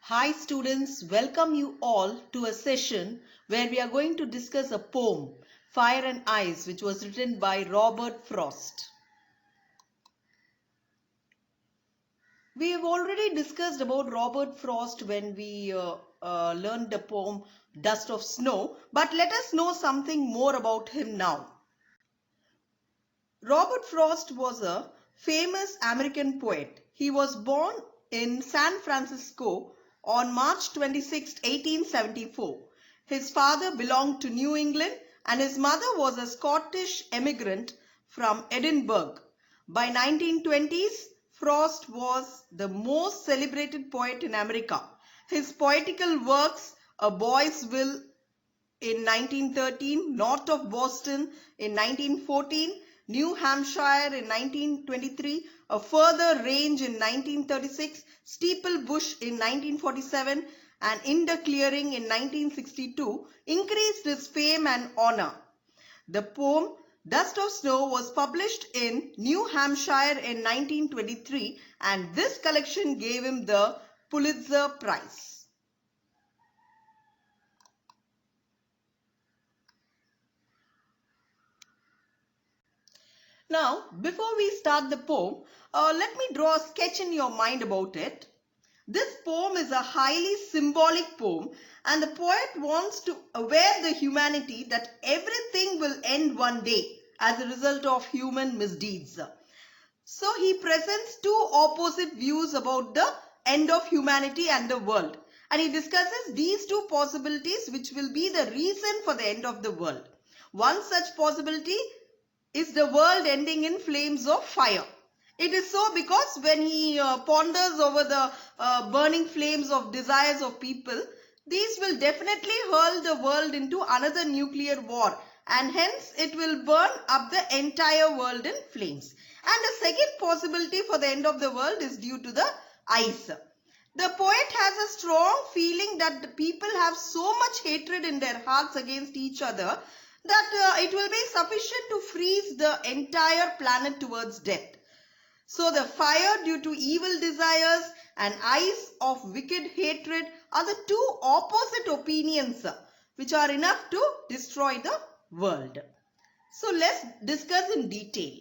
Hi students, welcome you all to a session where we are going to discuss a poem, Fire and Ice, which was written by Robert Frost. We have already discussed about Robert Frost when we learned the poem Dust of Snow, but let us know something more about him now. Robert Frost was a famous American poet. He was born in San Francisco on March 26, 1874. His father belonged to New England and his mother was a Scottish emigrant from Edinburgh. By 1920s, Frost was the most celebrated poet in America. His poetical works, A Boy's Will in 1913, North of Boston in 1914, New Hampshire in 1923, A Further Range in 1936, Steeple Bush in 1947, and In the Clearing in 1962 increased his fame and honor. The poem Dust of Snow was published in New Hampshire in 1923 and this collection gave him the Pulitzer Prize. Now, before we start the poem, let me draw a sketch in your mind about it. This poem is a highly symbolic poem and the poet wants to aware the humanity that everything will end one day as a result of human misdeeds. So he presents two opposite views about the end of humanity and the world. And he discusses these two possibilities which will be the reason for the end of the world. One such possibility is the world ending in flames of fire. It is so because when he ponders over the burning flames of desires of people, these will definitely hurl the world into another nuclear war and hence it will burn up the entire world in flames. And the second possibility for the end of the world is due to the ice. The poet has a strong feeling that the people have so much hatred in their hearts against each other that it will be sufficient to freeze the entire planet towards death. So the fire due to evil desires and ice of wicked hatred are the two opposite opinions which are enough to destroy the world. So let's discuss in detail.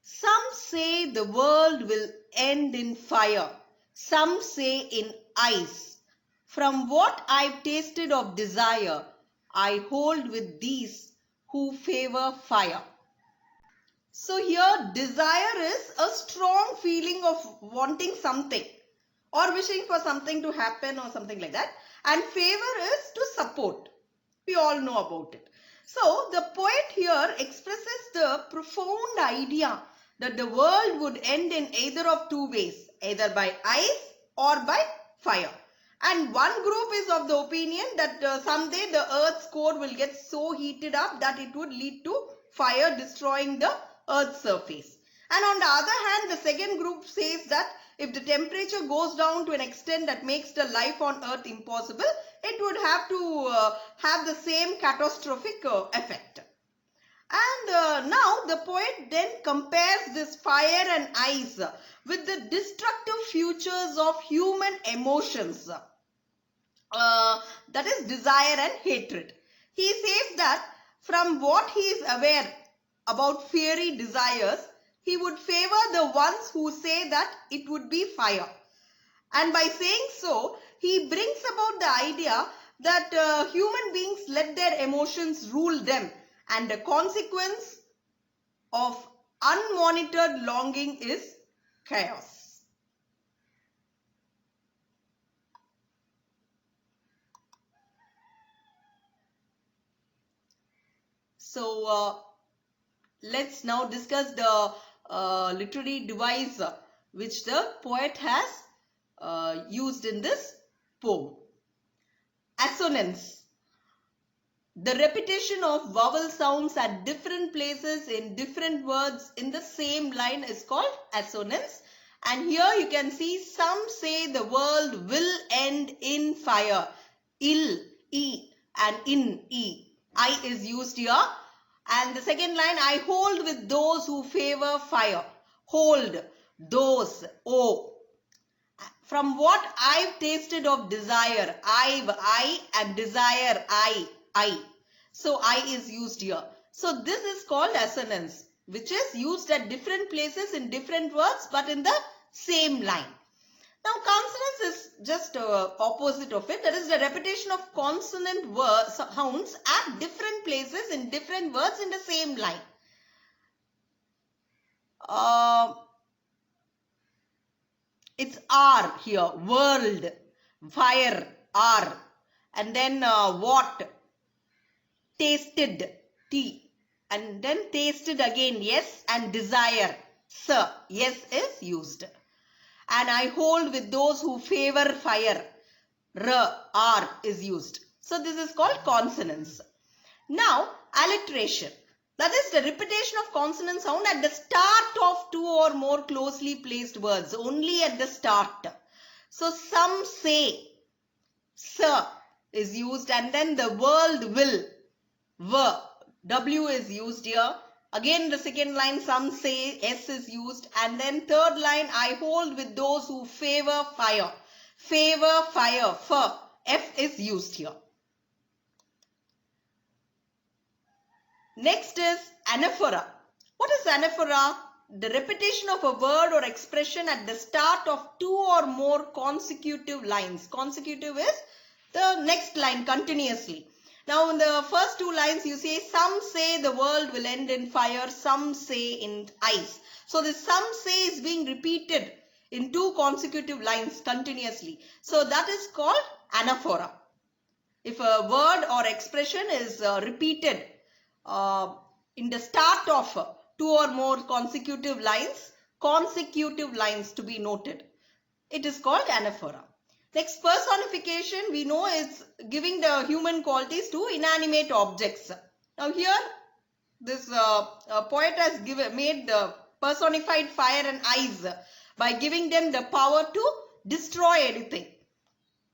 Some say the world will end in fire. Some say in ice. From what I've tasted of desire, I hold with these who favor fire. So here desire is a strong feeling of wanting something or wishing for something to happen or something like that. And favor is to support. We all know about it. So the poet here expresses the profound idea that the world would end in either of two ways, either by ice or by fire. And one group is of the opinion that someday the earth's core will get so heated up that it would lead to fire destroying the earth's surface. And on the other hand, the second group says that if the temperature goes down to an extent that makes the life on earth impossible, it would have to have the same catastrophic effect. And now the poet then compares this fire and ice with the destructive futures of human emotions, that is desire and hatred. He says that from what he is aware about fiery desires, he would favor the ones who say that it would be fire. And by saying so, he brings about the idea that human beings let their emotions rule them and the consequence of unmonitored longing is chaos. So let's now discuss the literary device which the poet has used in this poem. Assonance. The repetition of vowel sounds at different places in different words in the same line is called assonance. And here you can see some say the world will end in fire. Il, E and in, E. I is used here. And the second line, I hold with those who favor fire. Hold, those, O. From what I've tasted of desire, I and desire, I. So I is used here. So this is called assonance, which is used at different places in different words but in the same line. Now consonance is just opposite of it. That is the repetition of consonant sounds at different places in different words in the same line. It's R here. World, fire, R. And then what? Tasted, T. And then tasted again, yes. And desire, S. Yes is used. And I hold with those who favor fire. R is used. So this is called consonance. Now alliteration. That is the repetition of consonant sound at the start of two or more closely placed words. Only at the start. So some say, S is used, and then the world will, W is used here. Again the second line, some say, S is used, and then third line, I hold with those who favor fire. Favor fire, F is used here. Next is anaphora. What is anaphora? The repetition of a word or expression at the start of two or more consecutive lines. Consecutive is the next line continuously. Now in the first two lines you say, some say the world will end in fire, some say in ice. So this some say is being repeated in two consecutive lines continuously. So that is called anaphora. If a word or expression is repeated in the start of two or more consecutive lines to be noted, it is called anaphora. Next, personification, we know is giving the human qualities to inanimate objects. Now here this poet has made the personified fire and ice by giving them the power to destroy anything.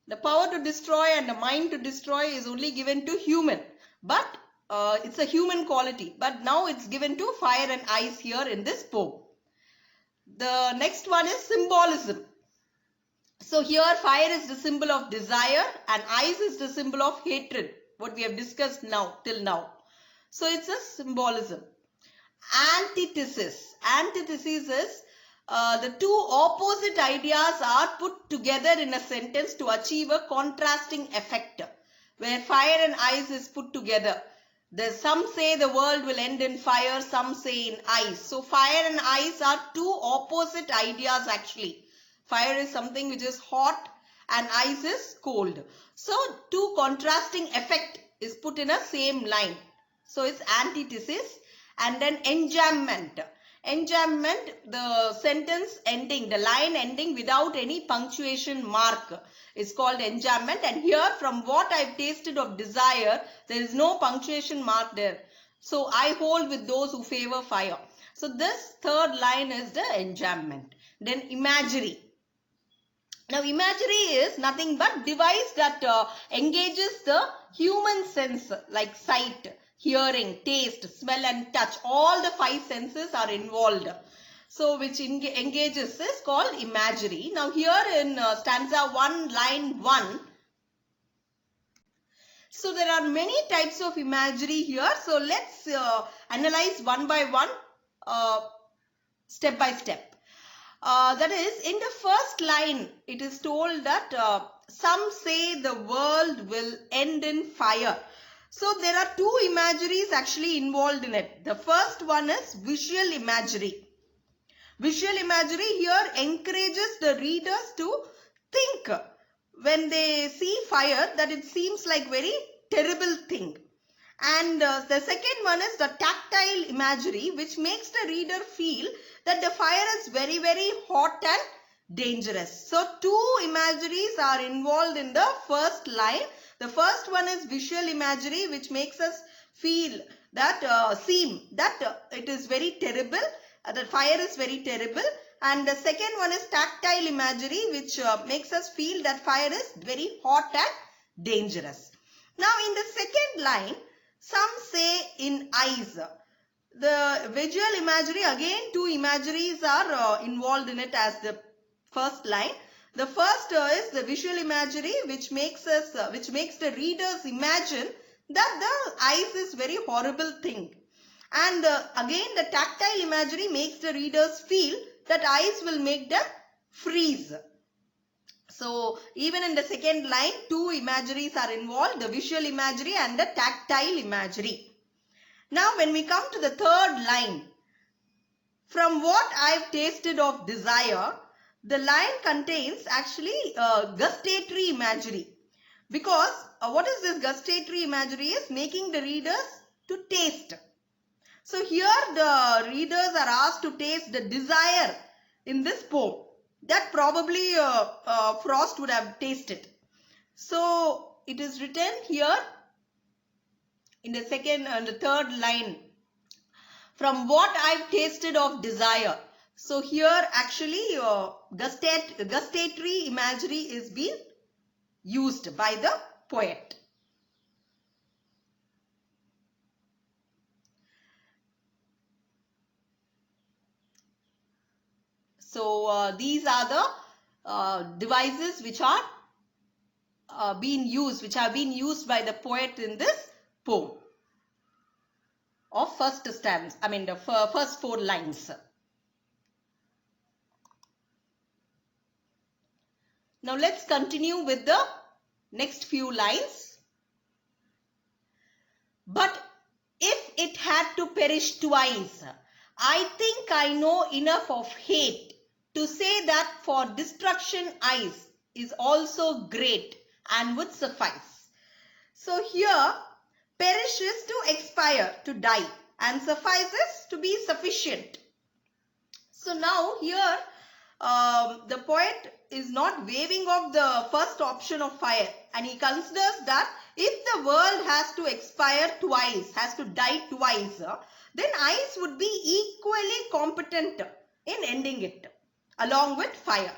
The power to destroy and the mind to destroy is only given to human, but it's a human quality. But now it's given to fire and ice here in this poem. The next one is symbolism. So here fire is the symbol of desire and ice is the symbol of hatred, what we have discussed now till now. So it's a symbolism. Antithesis. Antithesis is the two opposite ideas are put together in a sentence to achieve a contrasting effect, where fire and ice is put together. Some say the world will end in fire, some say in ice. So fire and ice are two opposite ideas actually. Fire is something which is hot and ice is cold. So two contrasting effect is put in a same line. So it's antithesis. And then enjambment. Enjambment, the sentence ending, the line ending without any punctuation mark is called enjambment. And here from what I've tasted of desire, there is no punctuation mark there. So I hold with those who favor fire. So this third line is the enjambment. Then imagery. Now imagery is nothing but device that engages the human sense like sight, hearing, taste, smell and touch. All the five senses are involved. So which engages is called imagery. Now here in stanza 1, line 1. So there are many types of imagery here. So let's analyze one by one, step by step. That is, in the first line, it is told that some say the world will end in fire. So there are two imageries actually involved in it. The first one is visual imagery. Visual imagery here encourages the readers to think when they see fire that it seems like very terrible thing. And the second one is the tactile imagery, which makes the reader feel that the fire is very, very hot and dangerous. So two imageries are involved in the first line. The first one is visual imagery, which makes us feel that, it is very terrible, the fire is very terrible. And the second one is tactile imagery, which makes us feel that fire is very hot and dangerous. Now in the second line, some say in eyes. The visual imagery, again two imageries are involved in it as the first line. The first is the visual imagery, which makes the readers imagine that the eyes is very horrible thing. And again the tactile imagery makes the readers feel that eyes will make them freeze. So even in the second line, two imageries are involved, the visual imagery and the tactile imagery. Now when we come to the third line, from what I've tasted of desire, the line contains actually gustatory imagery. Because what is this gustatory imagery is making the readers to taste. So here the readers are asked to taste the desire in this poem that probably Frost would have tasted. So it is written here in the second and the third line, from what I've tasted of desire. So here actually gustatory imagery is being used by the poet. So these are the devices which are being used, which have been used by the poet in this poem of first stanza, the first 4 lines. Now let's continue with the next few lines. But if it had to perish twice, I think I know enough of hate to say that for destruction eyes is also great and would suffice. So here perish is to expire, to die, and suffices to be sufficient. So now here the poet is not waving off the first option of fire, and he considers that if the world has to expire twice, has to die twice, then ice would be equally competent in ending it along with fire.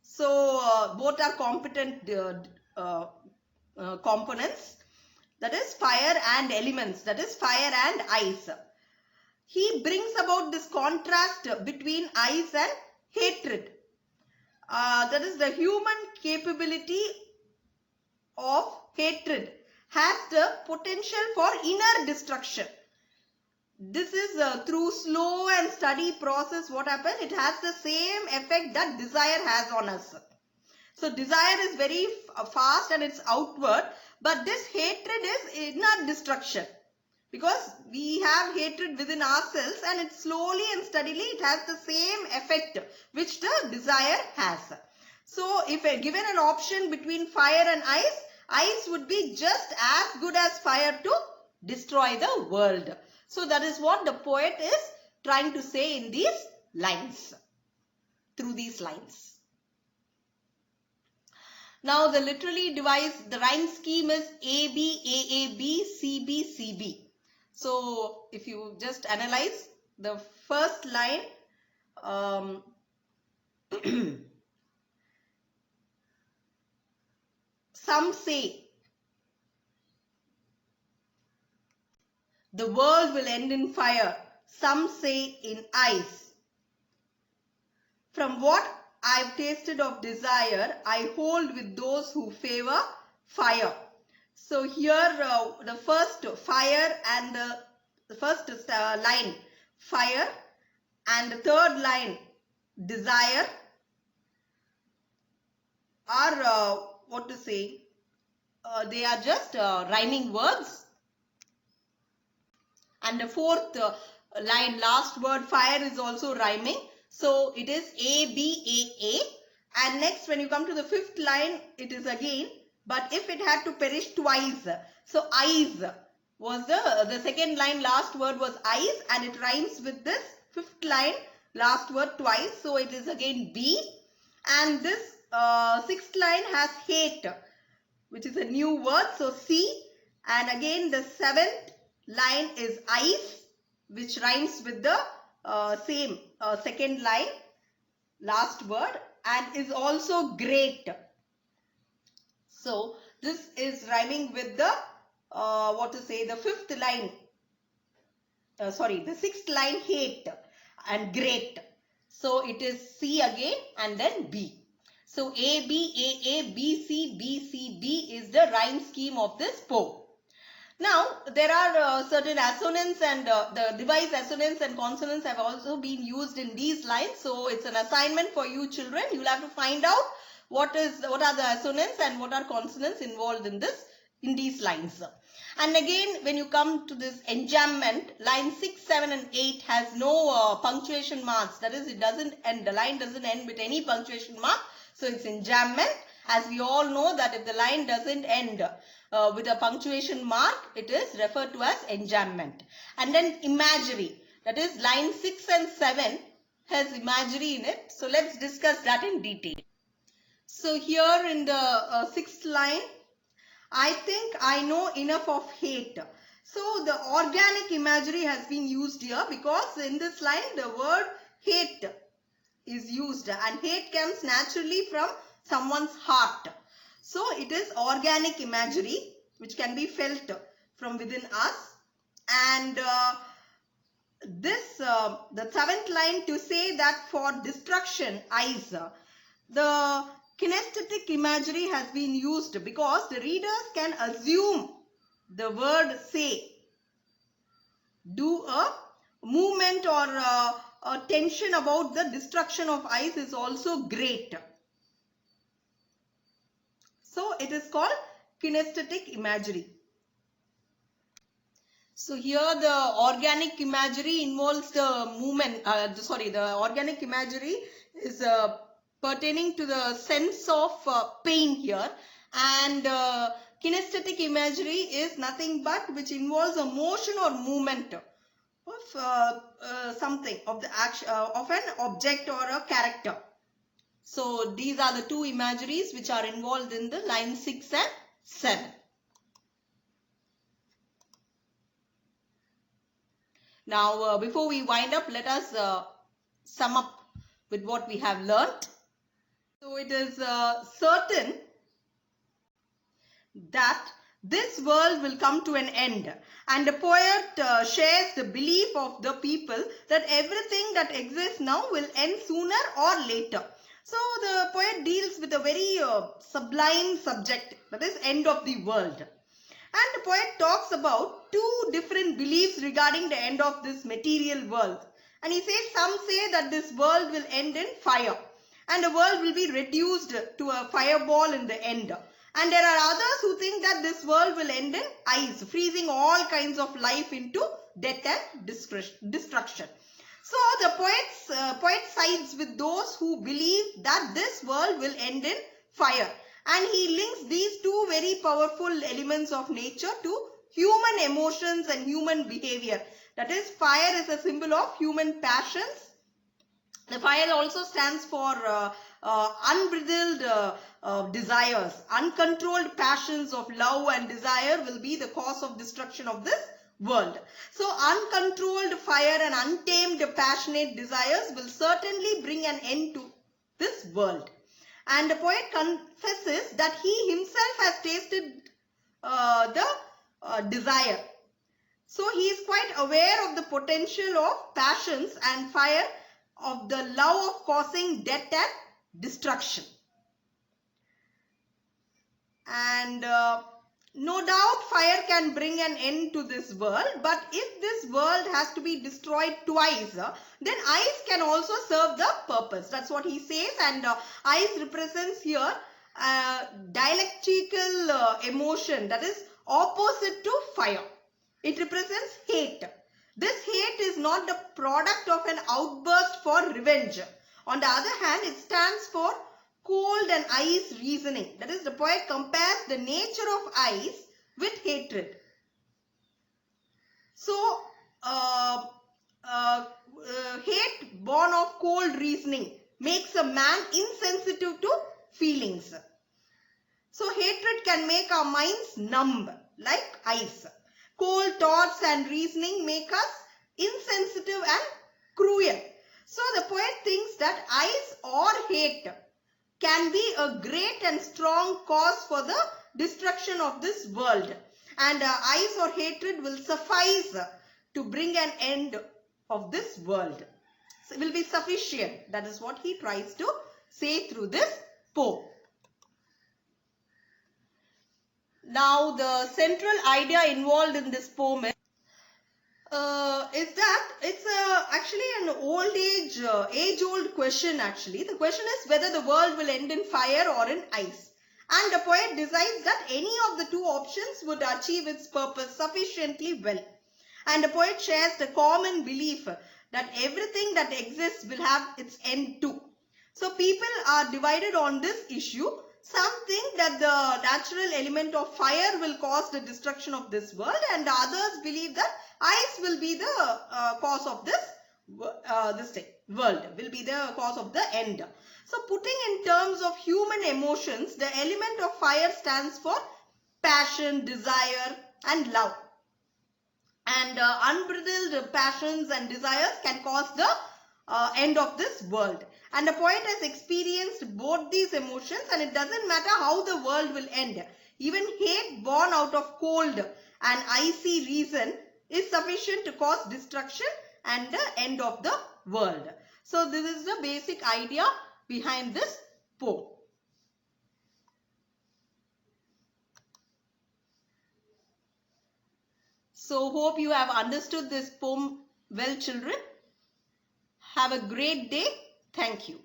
So both are competent components, that is fire and elements, that is fire and ice. He brings about this contrast between ice and hatred. That is the human capability of hatred has the potential for inner destruction. This is through slow and steady process. What happens? It has the same effect that desire has on us. So desire is very fast and it's outward, but this hatred is inner destruction. Because we have hatred within ourselves, and it slowly and steadily it has the same effect which the desire has. So if given an option between fire and ice, ice would be just as good as fire to destroy the world. So that is what the poet is trying to say in these lines, through these lines. Now the literally devised, the rhyme scheme is AB, AAB, CB, CB. So if you just analyze the first line, some say the world will end in fire, some say in ice. From what I've tasted of desire, I hold with those who favor fire. So here the first fire and the first line fire and the third line desire are what to say, they are just rhyming words. And the fourth line, last word fire, is also rhyming. So it is ABAA. And next when you come to the fifth line, it is again, but if it had to perish twice. So eyes was the second line, last word was eyes, and it rhymes with this fifth line, last word twice. So it is again B. And this sixth line has hate, which is a new word. So C. And again the seventh line is ice, which rhymes with the same second line. last word, and is also great. So this is rhyming with the the fifth line, the sixth line, hate and great. So it is C again and then B. So A, B, A, A, B, C, B, C, B is the rhyme scheme of this poem. Now, there are certain assonance and the device assonance and consonants have also been used in these lines. So, it's an assignment for you children. You will have to find out what are the assonance and what are consonants involved in these lines. And again, when you come to this enjambment, line 6, 7 and 8 has no punctuation marks. That is, it doesn't end, the line doesn't end with any punctuation mark. So, it's enjambment. As we all know that if the line doesn't end with a punctuation mark, it is referred to as enjambment. And then imagery, that is line 6 and 7 has imagery in it. So let's discuss that in detail. So here in the sixth line, I think I know enough of hate. So the organic imagery has been used here because in this line the word hate is used, and hate comes naturally from someone's heart. So it is organic imagery which can be felt from within us. And the seventh line, to say that for destruction eyes, the kinesthetic imagery has been used because the readers can assume the word say, do a movement or a tension about the destruction of ice is also great. So it is called kinesthetic imagery. So here the organic imagery involves the movement, the organic imagery is pertaining to the sense of pain here, and kinesthetic imagery is nothing but which involves a motion or movement of something, of the action, of an object or a character. So these are the two imageries which are involved in the line 6 and 7. Now, before we wind up, let us sum up with what we have learnt. So, it is certain that this world will come to an end, and the poet shares the belief of the people that everything that exists now will end sooner or later. So, the poet deals with a very sublime subject, that is end of the world. And the poet talks about two different beliefs regarding the end of this material world. And he says, some say that this world will end in fire, and the world will be reduced to a fireball in the end. And there are others who think that this world will end in ice, freezing all kinds of life into death and destruction. So the poet sides with those who believe that this world will end in fire. And he links these two very powerful elements of nature to human emotions and human behavior. That is, fire is a symbol of human passions. The fire also stands for unbridled desires. Uncontrolled passions of love and desire will be the cause of destruction of this world. So, uncontrolled fire and untamed passionate desires will certainly bring an end to this world. And the poet confesses that he himself has tasted the desire. So he is quite aware of the potential of passions and fire, of the love of causing death and destruction. And no doubt fire can bring an end to this world, but if this world has to be destroyed twice, then ice can also serve the purpose. That's what he says, and ice represents here dialectical emotion, that is opposite to fire. It represents hate. This hate is not the product of an outburst for revenge. On the other hand, it stands for cold and ice reasoning. That is, the poet compares the nature of ice with hatred. So, hate born of cold reasoning makes a man insensitive to feelings. So, hatred can make our minds numb like ice. Cold thoughts and reasoning make us insensitive and cruel. So the poet thinks that ice or hate can be a great and strong cause for the destruction of this world. And ice or hatred will suffice to bring an end of this world. So it will be sufficient. That is what he tries to say through this poem. Now the central idea involved in this poem is that it's actually an age-old question actually. The question is whether the world will end in fire or in ice. And the poet decides that any of the two options would achieve its purpose sufficiently well. And the poet shares the common belief that everything that exists will have its end too. So people are divided on this issue. Some think that the natural element of fire will cause the destruction of this world, and others believe that ice will be the cause of this world, will be the cause of the end. So putting in terms of human emotions, the element of fire stands for passion, desire and love. And unbridled passions and desires can cause the end of this world. And the poet has experienced both these emotions, and it doesn't matter how the world will end. Even hate born out of cold and icy reason is sufficient to cause destruction and the end of the world. So this is the basic idea behind this poem. So hope you have understood this poem well, children. Have a great day. Thank you.